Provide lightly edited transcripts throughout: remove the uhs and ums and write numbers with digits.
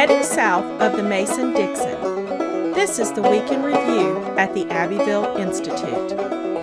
heading south of the Mason-Dixon. This is the Week in Review at the Abbeville Institute.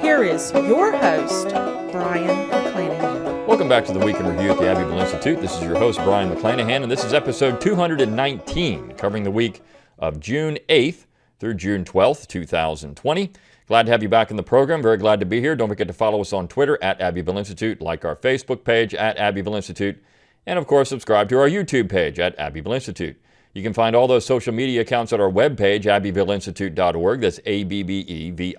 Here is your host, Brian McClanahan. Welcome back to the Week in Review at the Abbeville Institute. This is your host, Brian McClanahan, and this is episode 219, covering the week of June 8th through June 12th, 2020. Glad to have you back in the program. Very glad to be here. Don't forget to follow us on Twitter at Abbeville Institute, like our Facebook page at Abbeville Institute, and of course, subscribe to our YouTube page at Abbeville Institute. You can find all those social media accounts at our webpage, abbevilleinstitute.org. That's ABBEVILLE,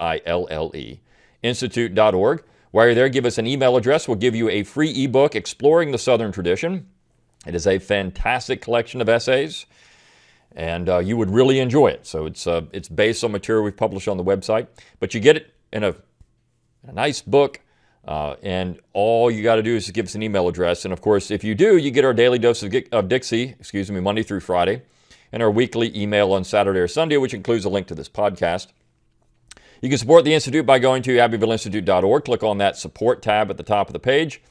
institute.org. While you're there, give us an email address. We'll give you a free ebook, Exploring the Southern Tradition. It is a fantastic collection of essays, and you would really enjoy it. So it's based on material we've published on the website, but you get it in a nice book, and all you got to do is just give us an email address. And of course, if you do, you get our daily dose of Dixie, Monday through Friday, and our weekly email on Saturday or Sunday, which includes a link to this podcast. You can support the Institute by going to abbevilleinstitute.org. Click on that support tab at the top of the page.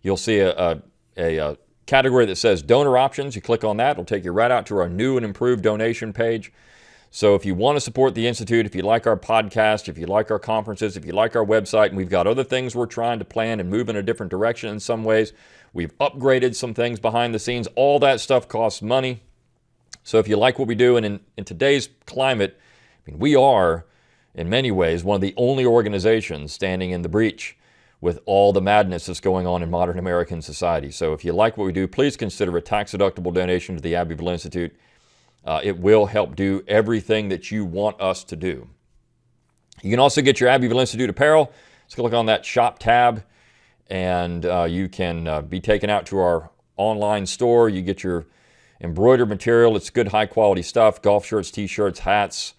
You'll see a category that says donor options. You click on that. It'll take you right out to our new and improved donation page. So if you want to support the Institute, if you like our podcast, if you like our conferences, if you like our website, and we've got other things we're trying to plan and move in a different direction in some ways. We've upgraded some things behind the scenes. All that stuff costs money. So if you like what we do, and in today's climate, I mean, we are, in many ways, one of the only organizations standing in the breach with all the madness that's going on in modern American society. So if you like what we do, please consider a tax-deductible donation to the Abbeville Institute. It will help do everything that you want us to do. You can also get your Abbeville Institute apparel. Just click on that shop tab, and you can be taken out to our online store. You get your embroidered material. It's good, high-quality stuff. Golf shirts, T-shirts, hats,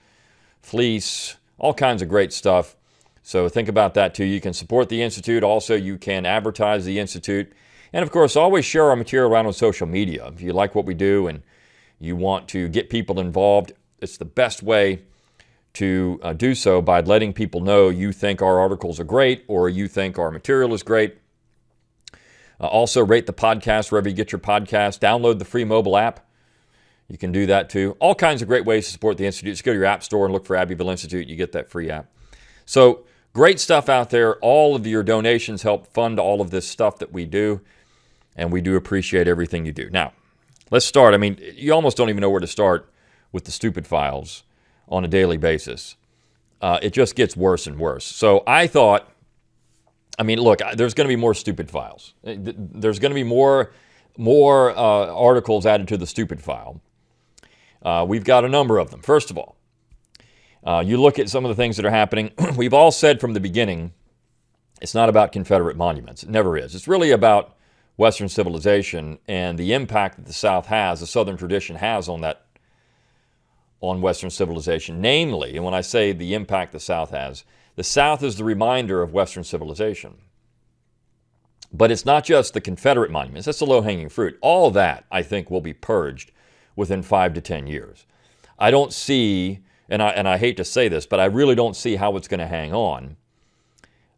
fleece, all kinds of great stuff. So think about that too. You can support the Institute. Also, you can advertise the Institute. And of course, always share our material around on social media. If you like what we do and you want to get people involved, it's the best way to do so by letting people know you think our articles are great or you think our material is great. Also, rate the podcast wherever you get your podcast. Download the free mobile app. You can do that too. All kinds of great ways to support the Institute. Just go to your app store and look for Abbeville Institute. You get that free app. So great stuff out there. All of your donations help fund all of this stuff that we do, and we do appreciate everything you do. Now, let's start. I mean, you almost don't even know where to start with the stupid files on a daily basis. It just gets worse and worse. So I thought, I mean, look, there's going to be more stupid files. There's going to be more articles added to the stupid file. We've got a number of them. First of all, you look at some of the things that are happening. We've all said from the beginning, it's not about Confederate monuments. It never is. It's really about Western civilization and the impact that the South has, the Southern tradition has on Western civilization. Namely, and when I say the impact the South has, the South is the reminder of Western civilization. But it's not just the Confederate monuments. That's the low-hanging fruit. All that, I think, will be purged within 5 to 10 years. I don't see, and I hate to say this, but I really don't see how it's going to hang on.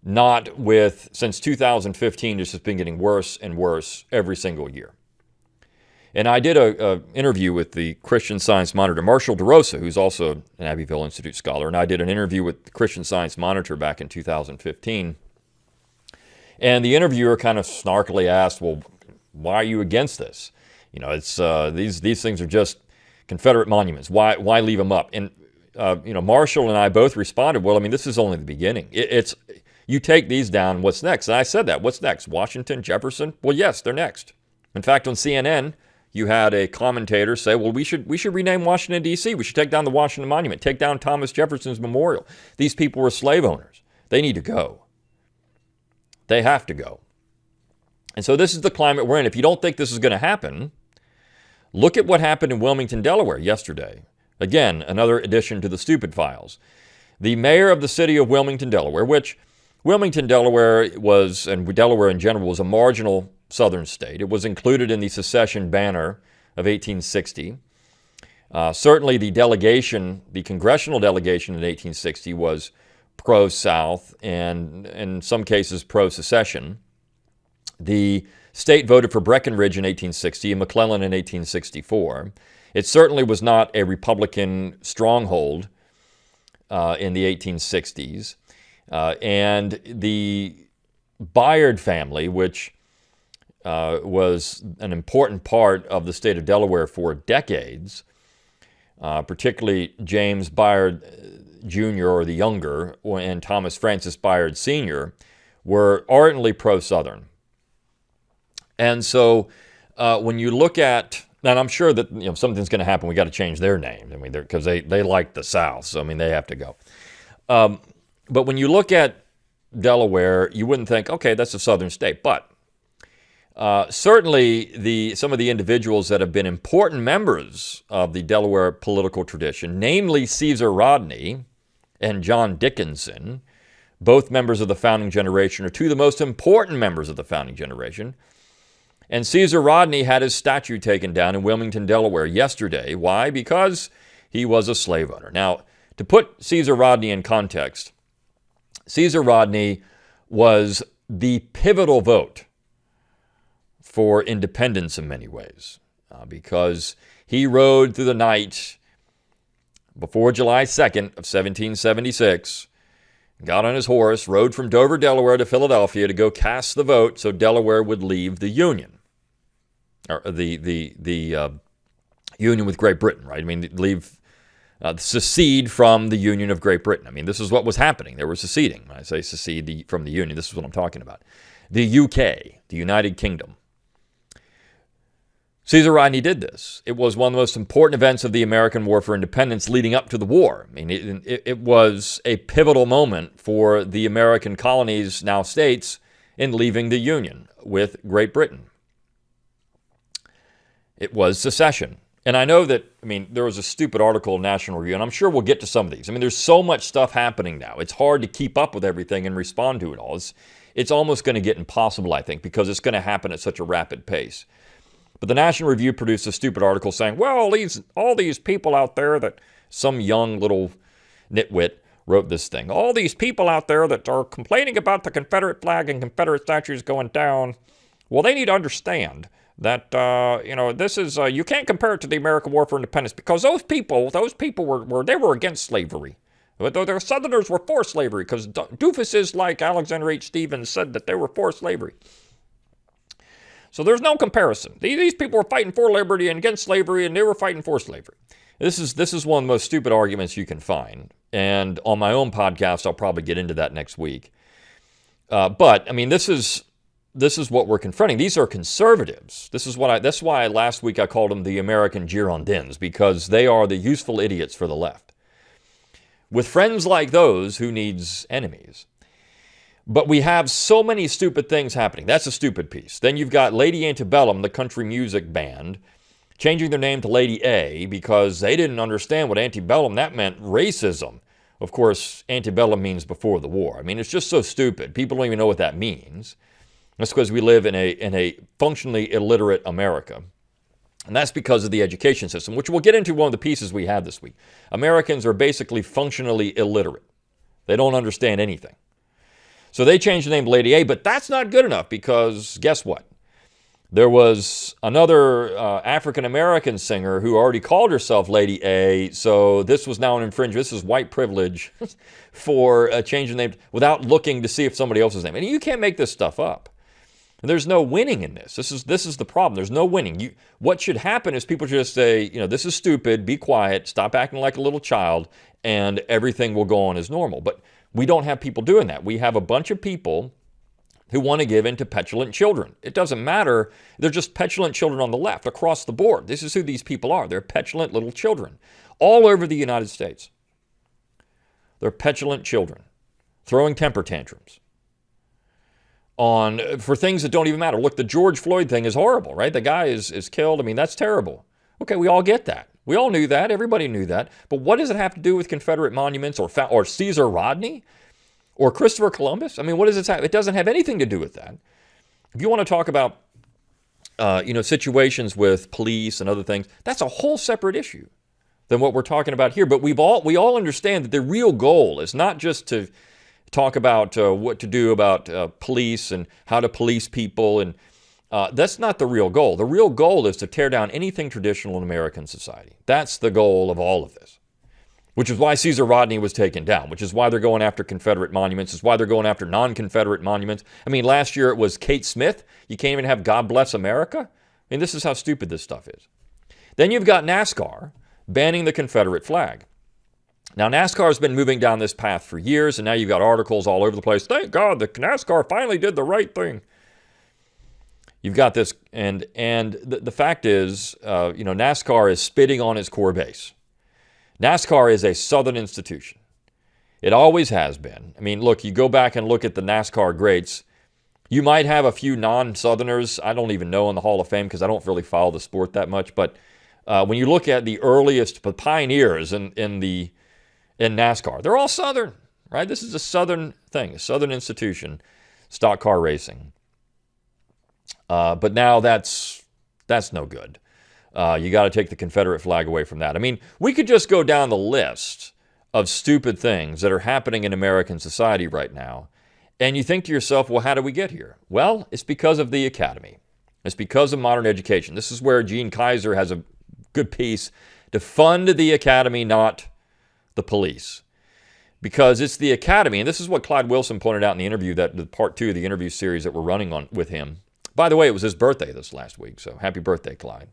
Not with, since 2015, it's just been getting worse and worse every single year. And I did an interview with the Christian Science Monitor, Marshall DeRosa, who's also an Abbeville Institute scholar, and I did an interview with the Christian Science Monitor back in 2015. And the interviewer kind of snarkily asked, well, why are you against this? You know, it's these things are just Confederate monuments. Why leave them up? And Marshall and I both responded, well, I mean, this is only the beginning. It's you take these down, what's next? And I said that. What's next? Washington, Jefferson? Well, yes, they're next. In fact, on CNN, you had a commentator say, well, we should rename Washington, D.C. We should take down the Washington Monument, take down Thomas Jefferson's memorial. These people were slave owners. They need to go. They have to go. And so this is the climate we're in. If you don't think this is going to happen, look at what happened in Wilmington, Delaware yesterday. Again, another addition to the stupid files. The mayor of the city of Wilmington, Delaware, which Wilmington, Delaware was, and Delaware in general, was a marginal southern state. It was included in the secession banner of 1860. Certainly the delegation, the congressional delegation in 1860 was pro-South and in some cases pro-secession. The state voted for Breckinridge in 1860 and McClellan in 1864. It certainly was not a Republican stronghold in the 1860s. And the Bayard family, which was an important part of the state of Delaware for decades, particularly James Bayard Jr. or the younger, and Thomas Francis Bayard Sr., were ardently pro-Southern. And so when you look at, and I'm sure that something's going to happen, we got to change their name, because they like the South, so they have to go. But when you look at Delaware, you wouldn't think, okay, that's a Southern state. But certainly some of the individuals that have been important members of the Delaware political tradition, namely Caesar Rodney and John Dickinson, both members of the founding generation, are two of the most important members of the founding generation. And Caesar Rodney had his statue taken down in Wilmington, Delaware yesterday. Why? Because he was a slave owner. Now, to put Caesar Rodney in context, Caesar Rodney was the pivotal vote for independence in many ways, because he rode through the night before July 2nd of 1776, got on his horse, rode from Dover, Delaware to Philadelphia to go cast the vote so Delaware would leave the Union, or the Union with Great Britain, right? Secede from the Union of Great Britain. This is what was happening. They were seceding. When I say secede from the Union, this is what I'm talking about. The UK, the United Kingdom. Caesar Rodney did this. It was one of the most important events of the American War for Independence leading up to the war. It was a pivotal moment for the American colonies, now states, in leaving the Union with Great Britain. It was secession. And I know that, there was a stupid article in National Review, and I'm sure we'll get to some of these. There's so much stuff happening now. It's hard to keep up with everything and respond to it all. It's almost going to get impossible, I think, because it's going to happen at such a rapid pace. But the National Review produced a stupid article saying, well, all these people out there that some young little nitwit wrote this thing. All these people out there that are complaining about the Confederate flag and Confederate statues going down, well, they need to understand that, this is, you can't compare it to the American War for Independence, because those people were against slavery. The Southerners were for slavery, because doofuses like Alexander H. Stephens said that they were for slavery. So there's no comparison. These people were fighting for liberty and against slavery, and they were fighting for slavery. This is one of the most stupid arguments you can find. And on my own podcast, I'll probably get into that next week. But this is what we're confronting. These are conservatives. That's why last week I called them the American Girondins, because they are the useful idiots for the left. With friends like those, who needs enemies? But we have so many stupid things happening. That's a stupid piece. Then you've got Lady Antebellum, the country music band, changing their name to Lady A because they didn't understand what antebellum, that meant racism. Of course, antebellum means before the war. It's just so stupid. People don't even know what that means. That's because we live in a functionally illiterate America. And that's because of the education system, which we'll get into one of the pieces we have this week. Americans are basically functionally illiterate. They don't understand anything. So they changed the name to Lady A, but that's not good enough because guess what? There was another African-American singer who already called herself Lady A, so this was now an infringement. This is white privilege for changing the name without looking to see if somebody else's name. And you can't make this stuff up. There's no winning in this. This is the problem. There's no winning. What should happen is people should just say, this is stupid, be quiet, stop acting like a little child, and everything will go on as normal. But we don't have people doing that. We have a bunch of people who want to give in to petulant children. It doesn't matter. They're just petulant children on the left across the board. This is who these people are. They're petulant little children all over the United States. They're petulant children throwing temper tantrums for things that don't even matter. Look, the George Floyd thing is horrible, right? The guy is killed. That's terrible. Okay, we all get that. We all knew that. Everybody knew that. But what does it have to do with Confederate monuments or Caesar Rodney or Christopher Columbus? What does it have? It doesn't have anything to do with that. If you want to talk about, situations with police and other things, that's a whole separate issue than what we're talking about here. But we all understand that the real goal is not just to talk about what to do about police and how to police people and That's not the real goal. The real goal is to tear down anything traditional in American society. That's the goal of all of this, which is why Caesar Rodney was taken down, which is why they're going after Confederate monuments, is why they're going after non-Confederate monuments. I mean, last year it was Kate Smith. You can't even have God Bless America. I mean, this is how stupid this stuff is. Then you've got NASCAR banning the Confederate flag. Now, NASCAR has been moving down this path for years, and now you've got articles all over the place. Thank God the NASCAR finally did the right thing. You've got this, and the fact is, NASCAR is spitting on its core base. NASCAR is a Southern institution. It always has been. I mean, look, you go back and look at the NASCAR Greats. You might have a few non-Southerners, I don't even know, in the Hall of Fame because I don't really follow the sport that much. But when you look at the earliest pioneers in NASCAR, they're all Southern, right? This is a Southern thing, a Southern institution, stock car racing. But now that's no good. You got to take the Confederate flag away from that. I mean, we could just go down the list of stupid things that are happening in American society right now, and you think to yourself, well, how did we get here? Well, it's because of the academy. It's because of modern education. This is where Gene Kaiser has a good piece to fund the academy, not the police. Because it's the academy, and this is what Clyde Wilson pointed out in the interview, that the part 2 of the interview series that we're running on with him. By the way, it was his birthday this last week, so happy birthday, Clyde.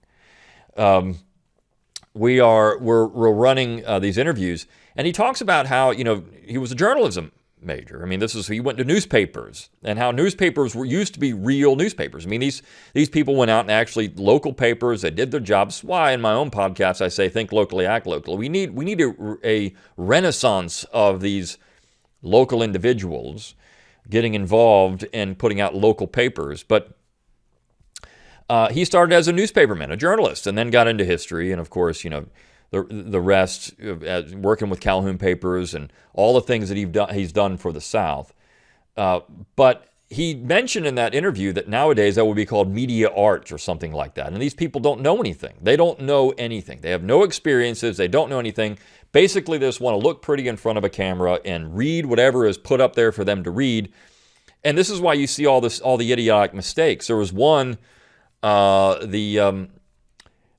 We're running these interviews, and he talks about how, he was a journalism major. I mean, he went to newspapers, and how newspapers used to be real newspapers. I mean, these people went out and actually local papers. They did their jobs. Why in my own podcast I say think locally, act locally. We need a renaissance of these local individuals getting involved and putting out local papers. But he started as a newspaperman, a journalist, and then got into history, and of course, the rest, working with Calhoun papers and all the things that he's done for the South. But he mentioned in that interview that nowadays that would be called media arts or something like that. And these people don't know anything. They don't know anything. They have no experiences. They don't know anything. Basically, they just want to look pretty in front of a camera and read whatever is put up there for them to read. And this is why you see all the idiotic mistakes. There was one,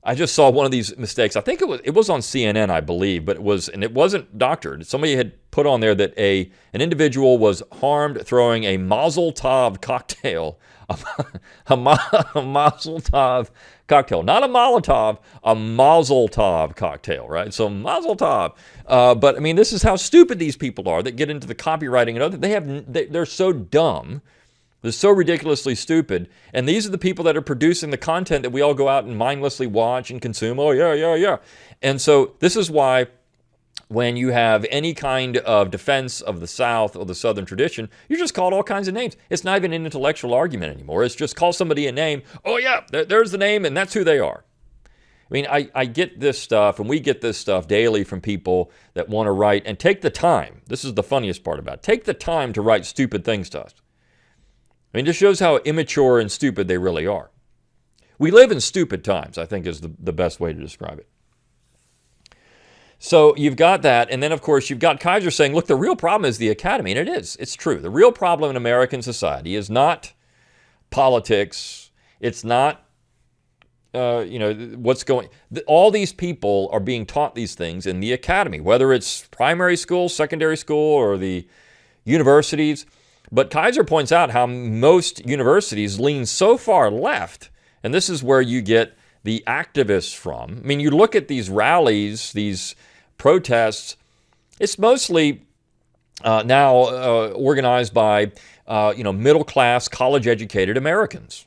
I just saw one of these mistakes. I think it was on CNN, I believe, but it wasn't doctored. Somebody had put on there that an individual was harmed throwing a Mazel Tov cocktail, a Mazel Tov cocktail, not a Molotov, a Mazel Tov cocktail, right? So Mazel Tov. But I mean, this is how stupid these people are that get into the copywriting and other. They're so dumb. They're so ridiculously stupid, and these are the people that are producing the content that we all go out and mindlessly watch and consume. Oh, yeah. And so this is why when you have any kind of defense of the South or the Southern tradition, you're just called all kinds of names. It's not even an intellectual argument anymore. It's just call somebody a name. Oh, yeah, there's the name, and that's who they are. I mean, I get this stuff, and we get this stuff daily from people that want to write and take the time. This is the funniest part about it. Take the time to write stupid things to us. I mean, it just shows how immature and stupid they really are. We live in stupid times, I think is the best way to describe it. So you've got that, and then, of course, you've got Kaiser saying, look, the real problem is the academy, and it is. It's true. The real problem in American society is not politics. It's not, what's going... All these people are being taught these things in the academy, whether it's primary school, secondary school, or the universities. But Kaiser points out how most universities lean so far left, and this is where you get the activists from. I mean, you look at these rallies, these protests, it's mostly now organized by, middle-class, college-educated Americans.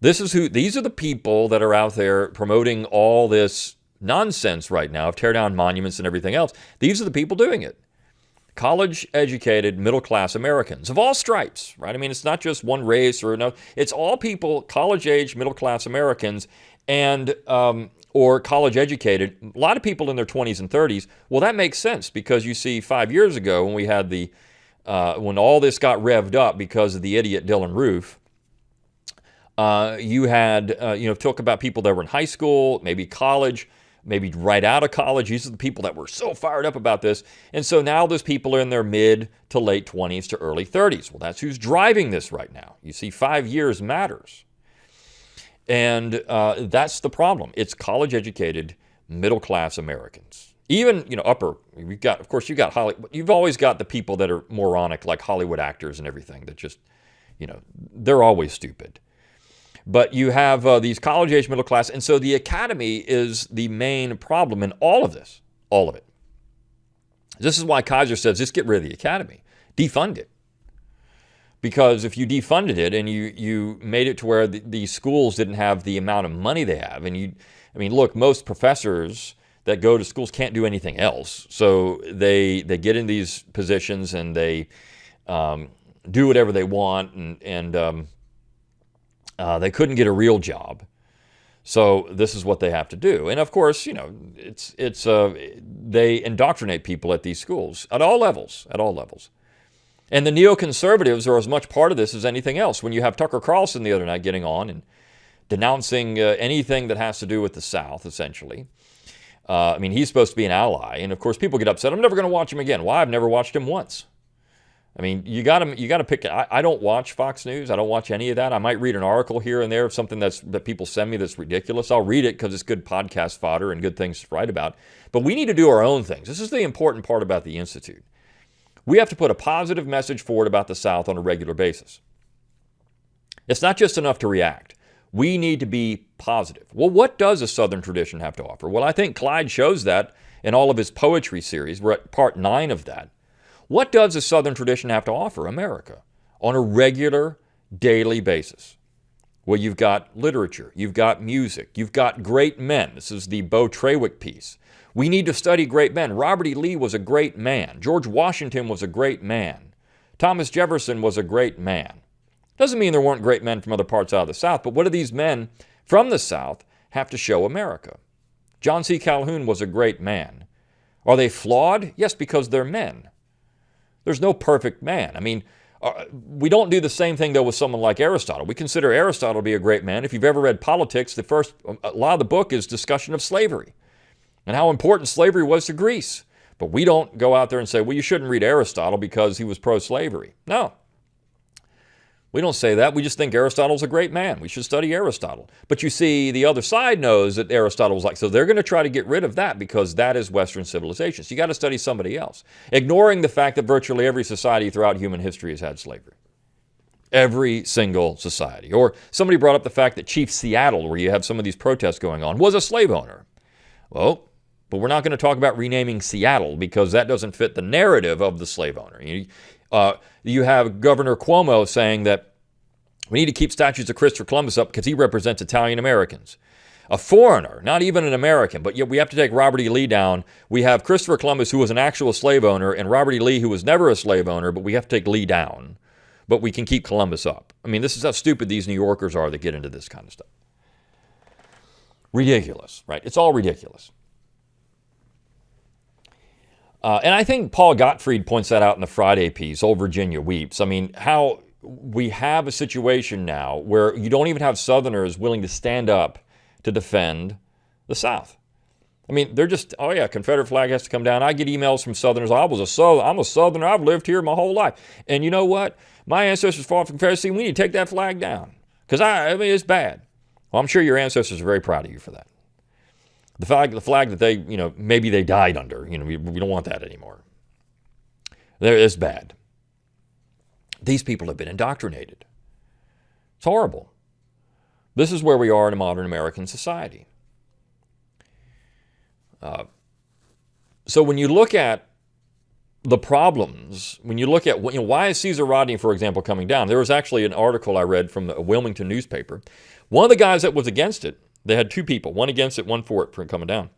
These are the people that are out there promoting all this nonsense right now of tear down monuments and everything else. These are the people doing it. College-educated, middle-class Americans of all stripes, right? I mean, it's not just one race or another. It's all people, college-age, middle-class Americans, and or college-educated. A lot of people in their 20s and 30s. Well, that makes sense because you see, 5 years ago when we had when all this got revved up because of the idiot Dylan Roof, you had talk about people that were in high school, maybe college, maybe right out of college. These are the people that were so fired up about this. And so now those people are in their mid to late 20s to early 30s. Well, that's who's driving this right now. You see, 5 years matters. And that's the problem. It's college-educated, middle-class Americans. Even, upper, of course, you've always got the people that are moronic, like Hollywood actors and everything, that just, they're always stupid. But you have these college-age middle class, and so the academy is the main problem in all of this, all of it. This is why Kaiser says, just get rid of the academy, defund it. Because if you defunded it and you made it to where the schools didn't have the amount of money they have, and look, most professors that go to schools can't do anything else. So they get in these positions and they do whatever they want, and they couldn't get a real job. So this is what they have to do. And of course, they indoctrinate people at these schools at all levels, And the neoconservatives are as much part of this as anything else. When you have Tucker Carlson the other night getting on and denouncing anything that has to do with the South, essentially. He's supposed to be an ally. And of course, people get upset. I'm never going to watch him again. Why? I've never watched him once. You got to pick. I don't watch Fox News. I don't watch any of that. I might read an article here and there of something that people send me that's ridiculous. I'll read it because it's good podcast fodder and good things to write about. But we need to do our own things. This is the important part about the Institute. We have to put a positive message forward about the South on a regular basis. It's not just enough to react. We need to be positive. Well, what does a Southern tradition have to offer? Well, I think Clyde shows that in all of his poetry series. We're at part 9 of that. What does a Southern tradition have to offer America on a regular, daily basis? Well, you've got literature, you've got music, you've got great men. This is the Beau Trawick piece. We need to study great men. Robert E. Lee was a great man. George Washington was a great man. Thomas Jefferson was a great man. Doesn't mean there weren't great men from other parts out of the South, but what do these men from the South have to show America? John C. Calhoun was a great man. Are they flawed? Yes, because they're men. There's no perfect man. We don't do the same thing, though, with someone like Aristotle. We consider Aristotle to be a great man. If you've ever read Politics, a lot of the book is discussion of slavery and how important slavery was to Greece. But we don't go out there and say, well, you shouldn't read Aristotle because he was pro-slavery. No. We don't say that. We just think Aristotle's a great man. We should study Aristotle. But you see, the other side knows that Aristotle was like, so they're going to try to get rid of that because that is Western civilization. So you got to study somebody else, ignoring the fact that virtually every society throughout human history has had slavery. Every single society. Or somebody brought up the fact that Chief Seattle, where you have some of these protests going on, was a slave owner. Well, but we're not going to talk about renaming Seattle because that doesn't fit the narrative of the slave owner. You have Governor Cuomo saying that we need to keep statues of Christopher Columbus up because he represents Italian Americans. A foreigner, not even an American, but yet we have to take Robert E. Lee down. We have Christopher Columbus, who was an actual slave owner, and Robert E. Lee, who was never a slave owner, but we have to take Lee down. But we can keep Columbus up. This is how stupid these New Yorkers are that get into this kind of stuff. Ridiculous, right? It's all ridiculous. And I think Paul Gottfried points that out in the Friday piece, Old Virginia Weeps. How we have a situation now where you don't even have Southerners willing to stand up to defend the South. They're just, oh yeah, Confederate flag has to come down. I get emails from Southerners. I'm a Southerner. I've lived here my whole life. And you know what? My ancestors fought for Confederacy. We need to take that flag down. Because it's bad. Well, I'm sure your ancestors are very proud of you for that. The flag that they, maybe they died under, we don't want that anymore. It's bad. These people have been indoctrinated. It's horrible. This is where we are in a modern American society. So when you look at the problems, when you look at, why is Caesar Rodney, for example, coming down? There was actually an article I read from a Wilmington newspaper. One of the guys that was against it, they had two people, one against it, one for it, for coming down.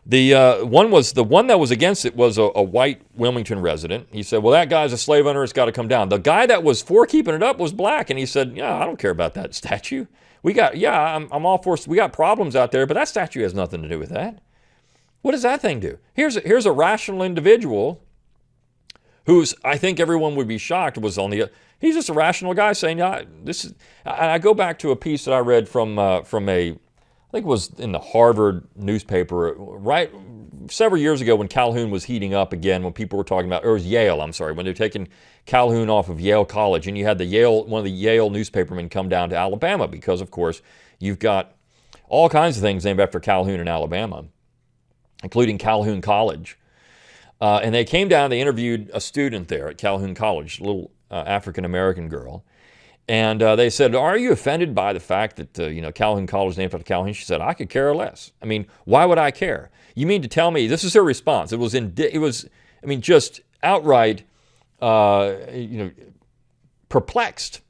The one that was against it was a white Wilmington resident. He said, well, that guy's a slave owner. It's got to come down. The guy that was for keeping it up was black. And he said, yeah, I don't care about that statue. I'm all for, we got problems out there, but that statue has nothing to do with that. What does that thing do? Here's a rational individual who's, I think everyone would be shocked, he's just a rational guy saying, yeah, this is, I go back to a piece that I read from I think it was in the Harvard newspaper, right several years ago when Calhoun was heating up again, when people were talking about, or it was Yale, when they're taking Calhoun off of Yale College, and you had one of the Yale newspapermen come down to Alabama because, of course, You've got all kinds of things named after Calhoun in Alabama, including Calhoun College. And they came down, they interviewed a student there at Calhoun College, a little African-American girl. And they said, are you offended by the fact that, Calhoun College is named after Calhoun? She said, I could care less. I mean, why would I care? You mean to tell me, this is her response. It was just outright, perplexed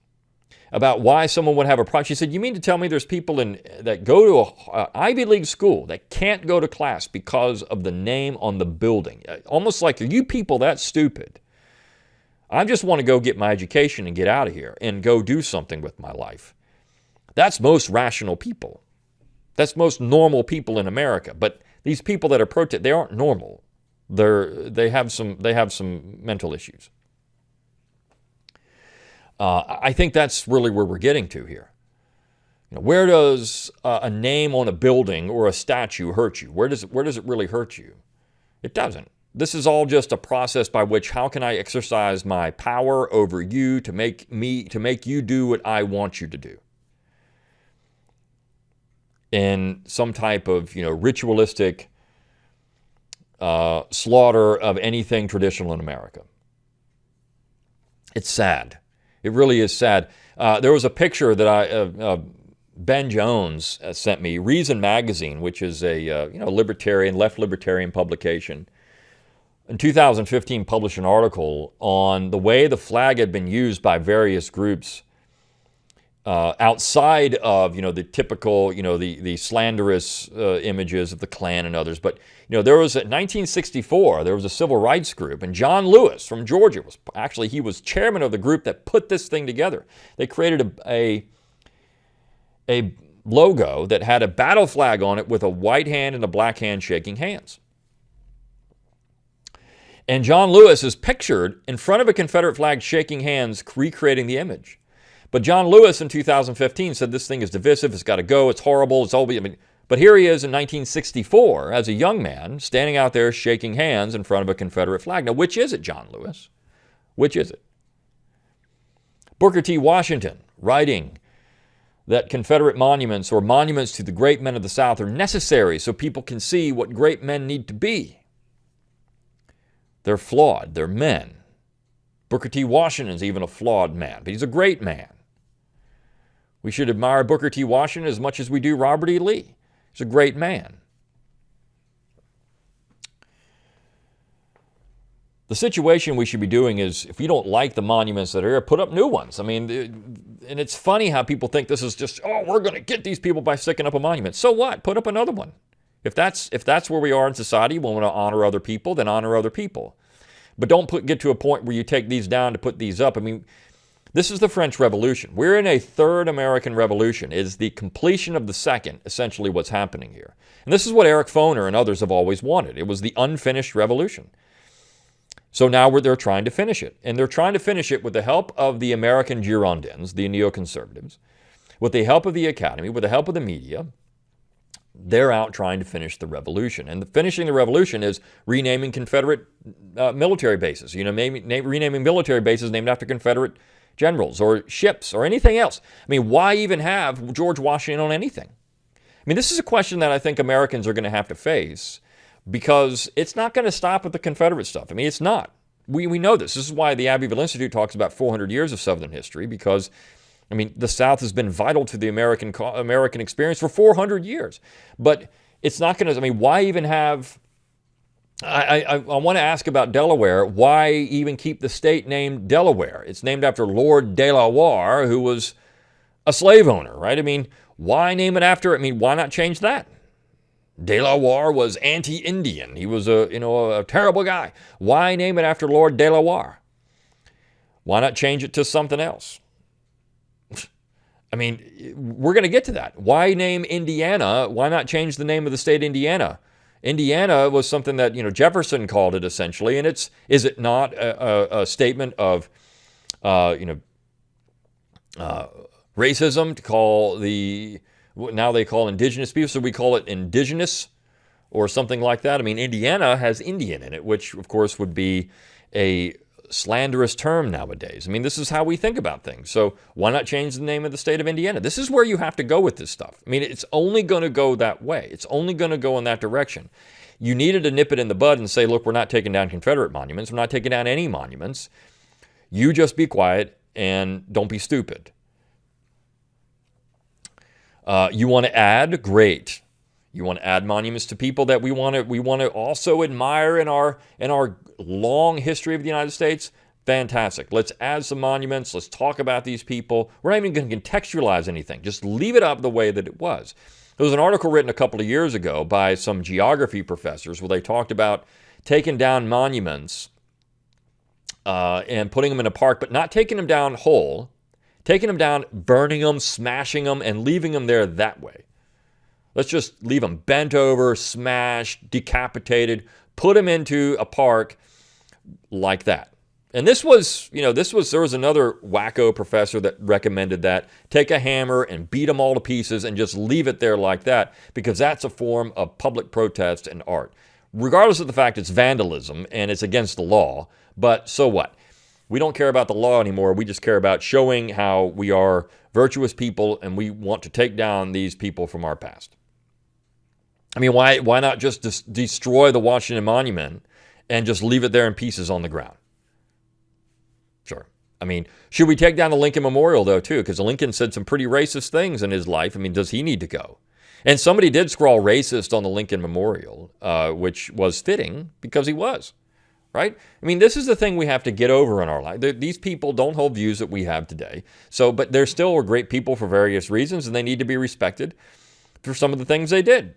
about why someone would have a problem. She said, you mean to tell me there's people that go to an Ivy League school that can't go to class because of the name on the building? Almost like, are you people that stupid? I just want to go get my education and get out of here and go do something with my life. That's most rational people. That's most normal people in America. But these people that are protesting, they aren't normal. They have some mental issues. I think that's really where we're getting to here. Where does a name on a building or a statue hurt you? Where does it really hurt you? It doesn't. This is all just a process by which, how can I exercise my power over you to make you do what I want you to do? In some type of, ritualistic slaughter of anything traditional in America. It's sad. It really is sad. There was a picture that Ben Jones sent me. Reason Magazine, which is a left libertarian publication, in 2015 published an article on the way the flag had been used by various groups outside of the typical the slanderous images of the Klan and others. But there was in 1964 there was a civil rights group, and John Lewis from Georgia he was chairman of the group that put this thing together. They created a logo that had a battle flag on it with a white hand and a black hand shaking hands. And John Lewis is pictured in front of a Confederate flag shaking hands, recreating the image. But John Lewis in 2015 said this thing is divisive, it's got to go, it's horrible, but here he is in 1964 as a young man standing out there shaking hands in front of a Confederate flag. Now, which is it, John Lewis? Which is it? Booker T. Washington writing that Confederate monuments or monuments to the great men of the South are necessary so people can see what great men need to be. They're flawed. They're men. Booker T. Washington's even a flawed man, but he's a great man. We should admire Booker T. Washington as much as we do Robert E. Lee. He's a great man. The situation we should be doing is, if you don't like the monuments that are here, put up new ones. I mean, and it's funny how people think this is just, we're going to get these people by sticking up a monument. So what? Put up another one. If that's where we are in society, we want to honor other people, then honor other people. But don't get to a point where you take these down to put these up. I mean, this is the French Revolution. We're in a third American Revolution. It is the completion of the second, essentially what's happening here. And this is what Eric Foner and others have always wanted. It was the unfinished revolution. So now they're trying to finish it. And they're trying to finish it with the help of the American Girondins, the neoconservatives, with the help of the Academy, with the help of the media. They're out trying to finish the revolution. And finishing the revolution is renaming Confederate military bases, renaming military bases named after Confederate generals or ships or anything else. I mean, why even have George Washington on anything? I mean, this is a question that I think Americans are going to have to face, because it's not going to stop with the Confederate stuff. I mean, it's not. We know this. This is why the Abbeville Institute talks about 400 years of Southern history, because the South has been vital to the American experience for 400 years. But it's not going to, why even have, I want to ask about Delaware. Why even keep the state named Delaware? It's named after Lord De La Warr, who was a slave owner, right? Why name it after? Why not change that? De La Warr was anti-Indian. He was a terrible guy. Why name it after Lord De La Warr? Why not change it to something else? We're going to get to that. Why name Indiana? Why not change the name of the state Indiana? Indiana was something that, Jefferson called it essentially, and is it not a statement of, racism to call now they call indigenous people, so we call it indigenous or something like that. Indiana has Indian in it, which of course would be a slanderous term nowadays. I mean, this is how we think about things. So why not change the name of the state of Indiana? This is where you have to go with this stuff. I mean, it's only going to go that way. It's only going to go in that direction. You needed to nip it in the bud and say, look, we're not taking down Confederate monuments. We're not taking down any monuments. You just be quiet and don't be stupid. You want to add? Great. You want to add monuments to people that we want to also admire in our long history of the United States? Fantastic. Let's add some monuments. Let's talk about these people. We're not even going to contextualize anything. Just leave it up the way that it was. There was an article written a couple of years ago by some geography professors where they talked about taking down monuments and putting them in a park, but not taking them down whole, taking them down, burning them, smashing them, and leaving them there that way. Let's just leave them bent over, smashed, decapitated, put them into a park like that. And there was another wacko professor that recommended that. Take a hammer and beat them all to pieces and just leave it there like that, because that's a form of public protest and art. Regardless of the fact it's vandalism and it's against the law, but so what? We don't care about the law anymore. We just care about showing how we are virtuous people and we want to take down these people from our past. I mean, why not just destroy the Washington Monument and just leave it there in pieces on the ground? Sure. I mean, should we take down the Lincoln Memorial, though, too? Because Lincoln said some pretty racist things in his life. I mean, does he need to go? And somebody did scrawl racist on the Lincoln Memorial, which was fitting because he was, right? I mean, this is the thing we have to get over in our life. These people don't hold views that we have today. But they're still great people for various reasons, and they need to be respected for some of the things they did.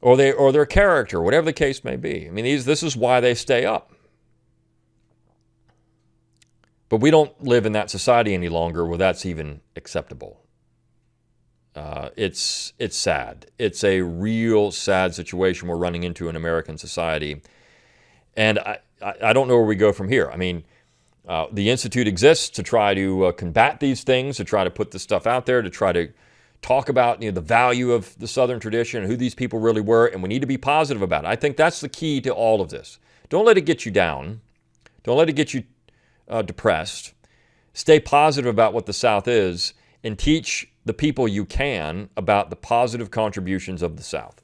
Or their character, whatever the case may be. I mean, this is why they stay up. But we don't live in that society any longer where that's even acceptable. It's sad. It's a real sad situation we're running into in American society. And I don't know where we go from here. I mean, the Institute exists to try to combat these things, to try to put this stuff out there, to try to talk about the value of the Southern tradition and who these people really were, and we need to be positive about it. I think that's the key to all of this. Don't let it get you down. Don't let it get you depressed. Stay positive about what the South is and teach the people you can about the positive contributions of the South.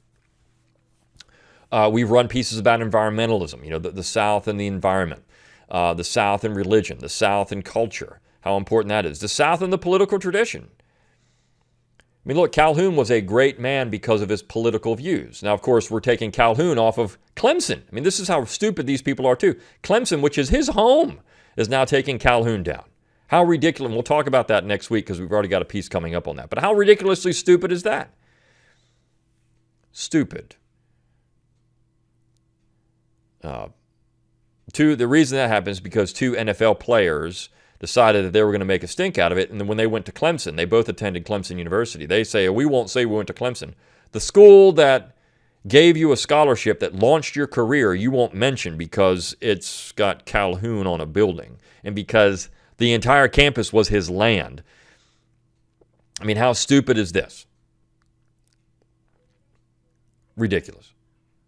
We've run pieces about environmentalism, the South and the environment, the South and religion, the South and culture, how important that is, the South and the political tradition. I mean, look, Calhoun was a great man because of his political views. Now, of course, we're taking Calhoun off of Clemson. I mean, this is how stupid these people are, too. Clemson, which is his home, is now taking Calhoun down. How ridiculous. And we'll talk about that next week because we've already got a piece coming up on that. But how ridiculously stupid is that? Stupid. The reason that happens is because two NFL players decided that they were going to make a stink out of it. And then when they went to Clemson, they both attended Clemson University. They say, we won't say we went to Clemson. The school that gave you a scholarship that launched your career, you won't mention because it's got Calhoun on a building and because the entire campus was his land. I mean, how stupid is this? Ridiculous.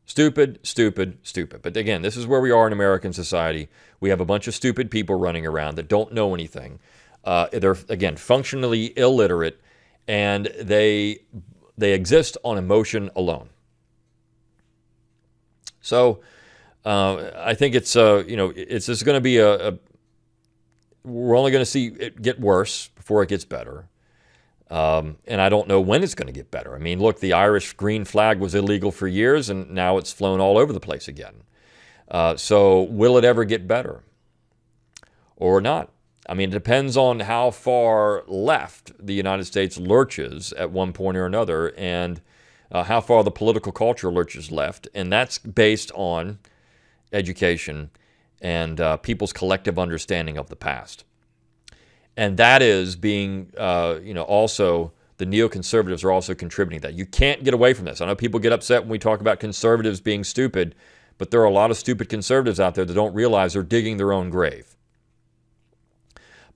Stupid, stupid, stupid. But again, this is where we are in American society. We have a bunch of stupid people running around that don't know anything. They're, again, functionally illiterate, and they exist on emotion alone. So I think it's just going to be we're only going to see it get worse before it gets better. And I don't know when it's going to get better. I mean, look, the Irish green flag was illegal for years, and now it's flown all over the place again. So will it ever get better or not? I mean, it depends on how far left the United States lurches at one point or another and how far the political culture lurches left. And that's based on education and people's collective understanding of the past. And that is being, also the neoconservatives are also contributing to that. You can't get away from this. I know people get upset when we talk about conservatives being stupid, but there are a lot of stupid conservatives out there that don't realize they're digging their own grave.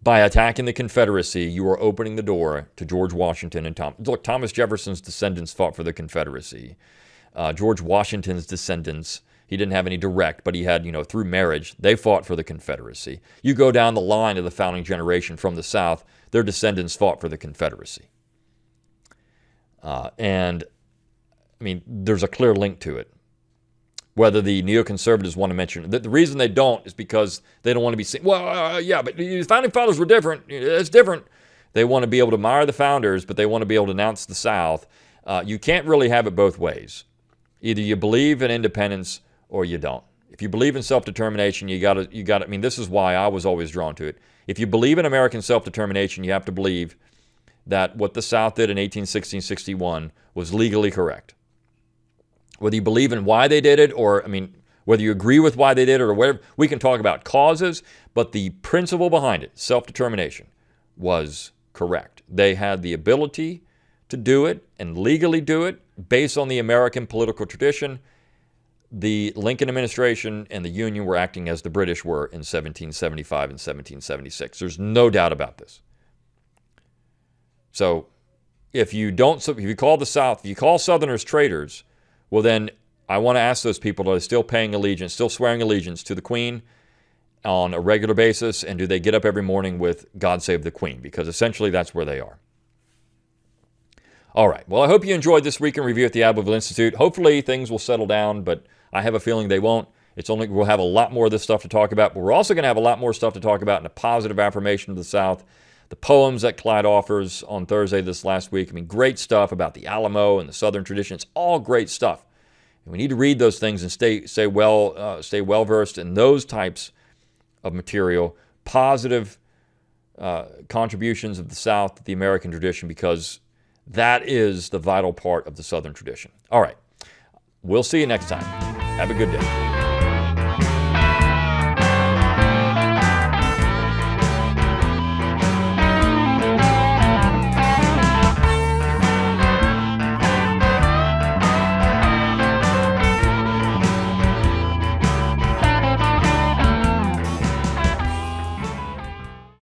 By attacking the Confederacy, you are opening the door to George Washington and Thomas Jefferson's descendants fought for the Confederacy. George Washington's descendants, He didn't have any direct, but he had, through marriage, they fought for the Confederacy. You go down the line of the founding generation from the South, their descendants fought for the Confederacy. And, there's a clear link to it. Whether the neoconservatives want to mention it. The reason they don't is because they don't want to be seen, but the founding fathers were different. It's different. They want to be able to admire the founders, but they want to be able to denounce the South. You can't really have it both ways. Either you believe in independence or you don't. If you believe in self-determination, you got to, this is why I was always drawn to it. If you believe in American self-determination, you have to believe that what the South did in 1860-61 was legally correct. Whether you believe in why they did it or, whether you agree with why they did it or whatever, we can talk about causes, but the principle behind it, self-determination, was correct. They had the ability to do it and legally do it based on the American political tradition. The Lincoln administration and the Union were acting as the British were in 1775 and 1776. There's no doubt about this. So if you call Southerners traitors, well then I want to ask those people, are they still paying allegiance, still swearing allegiance to the Queen on a regular basis, and do they get up every morning with God Save the Queen? Because essentially that's where they are. All right, well, I hope you enjoyed this week in review at the Abbeville Institute. Hopefully things will settle down, but I have a feeling they won't. We'll have a lot more of this stuff to talk about, but we're also going to have a lot more stuff to talk about in a positive affirmation of the South. The poems that Clyde offers on Thursday this last week, great stuff about the Alamo and the Southern tradition. It's all great stuff. And we need to read those things and stay well versed in those types of material, positive contributions of the South to the American tradition, because that is the vital part of the Southern tradition. All right. We'll see you next time. Have a good day.